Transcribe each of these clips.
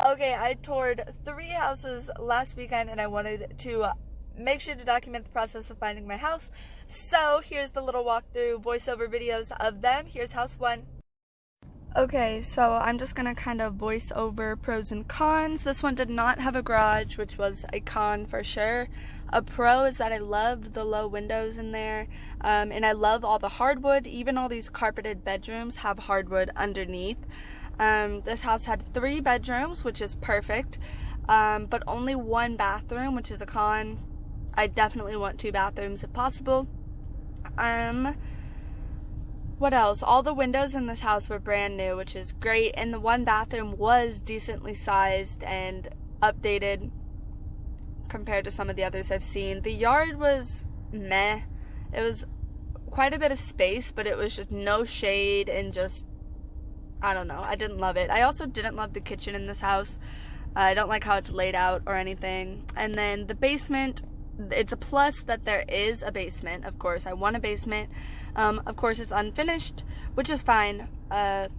Okay, I toured 3 houses last weekend and I wanted to make sure to document the process of finding my house. So here's the little walkthrough voiceover videos of them. Here's house 1. Okay, so I'm just gonna kind of voice over pros and cons. This one did not have a garage, which was a con for sure. A pro is that I love the low windows in there, and I love all the hardwood. Even all these carpeted bedrooms have hardwood underneath. This house had 3 bedrooms, which is perfect, but only 1 bathroom, which is a con. I definitely want 2 bathrooms if possible. What else? All the windows in this house were brand new, which is great, and the 1 bathroom was decently sized and updated compared to some of the others I've seen. The yard was meh. It was quite a bit of space, but it was just no shade and just, I don't know, I didn't love it. I also didn't love the kitchen in this house. I don't like how it's laid out or anything. And then the basement, it's a plus that there is a basement. Of course, I want a basement. Of course, it's unfinished, which is fine. And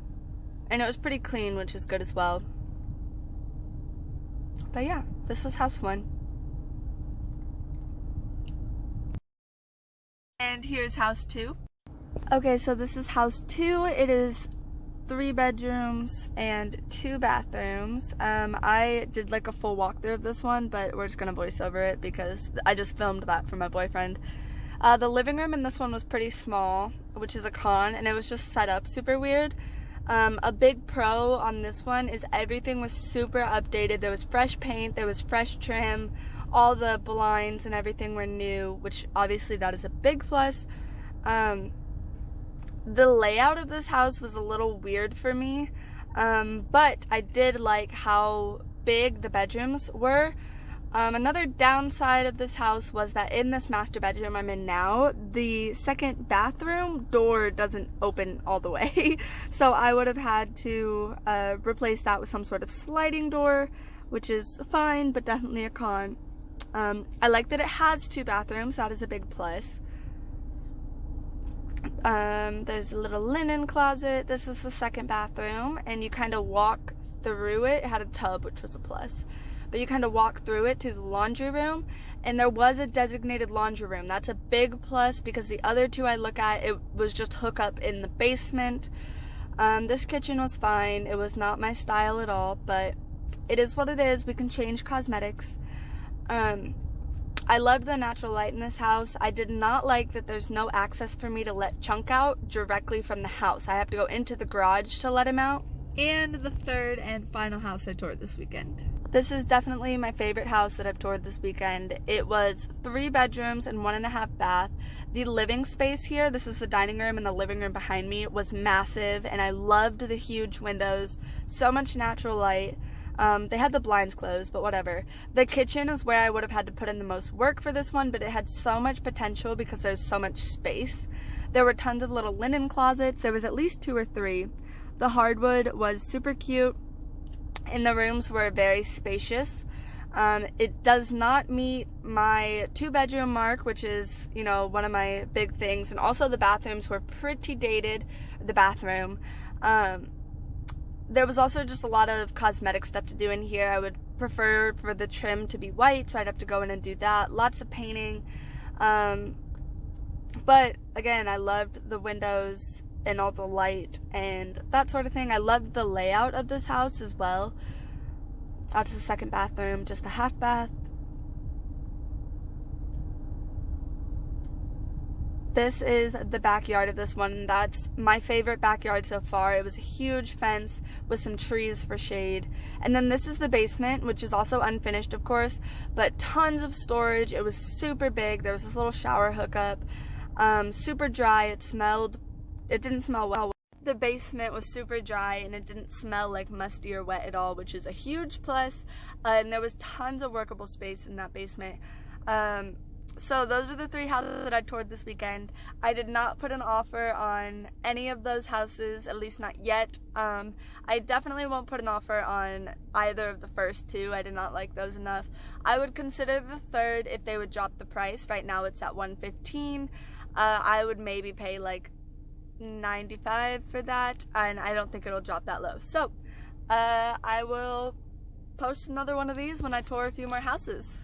it was pretty clean, which is good as well. But yeah, this was house 1. And here's house 2. Okay, so this is house 2. It is 3 bedrooms and 2 bathrooms. I did like a full walkthrough of this one, but we're just gonna voice over it because I just filmed that for my boyfriend. The living room in this one was pretty small, which is a con, and it was just set up super weird. A big pro on this one is everything was super updated. There was fresh paint, there was fresh trim, all the blinds and everything were new, which obviously that is a big plus. The layout of this house was a little weird for me, but I did like how big the bedrooms were. Another downside of this house was that in this master bedroom I'm in now, the second bathroom door doesn't open all the way. So I would have had to replace that with some sort of sliding door, which is fine, but definitely a con. I like that it has 2 bathrooms. That is a big plus. There's a little linen closet. This is the second bathroom, and you kind of walk through it. It had a tub, which was a plus. But you kind of walk through it to the laundry room, and there was a designated laundry room. That's a big plus because the other 2 I look at, it was just hook up in the basement. This kitchen was fine. It was not my style at all, but it is what it is. We can change cosmetics. I loved the natural light in this house. I did not like that there's no access for me to let Chunk out directly from the house. I have to go into the garage to let him out. And the third and final house I toured this weekend. This is definitely my favorite house that I've toured this weekend. It was 3 bedrooms and 1.5 bath. The living space here, this is the dining room and the living room behind me, was massive, and I loved the huge windows. So much natural light. They had the blinds closed, but whatever. The kitchen is where I would have had to put in the most work for this one, but it had so much potential because there's so much space. There were tons of little linen closets. There was at least 2 or 3. The hardwood was super cute, and the rooms were very spacious. It does not meet my 2-bedroom mark, which is, you know, one of my big things. And also the bathrooms were pretty dated, the bathroom. There was also just a lot of cosmetic stuff to do in here. I would prefer for the trim to be white, so I'd have to go in and do that. Lots of painting. But again, I loved the windows and all the light and that sort of thing. I loved the layout of this house as well. Out to the second bathroom, just a half bath. This is the backyard of this one. That's my favorite backyard so far. It was a huge fence with some trees for shade. And then this is the basement, which is also unfinished, of course, but tons of storage. It was super big. There was this little shower hookup. Super dry. It didn't smell well. The basement was super dry and it didn't smell like musty or wet at all, which is a huge plus. And there was tons of workable space in that basement. So those are the 3 houses that I toured this weekend. I did not put an offer on any of those houses, at least not yet. I definitely won't put an offer on either of the first 2. I did not like those enough. I would consider the third if they would drop the price. Right now it's at $115. I would maybe pay like $95 for that, and I don't think it'll drop that low. So I will post another one of these when I tour a few more houses.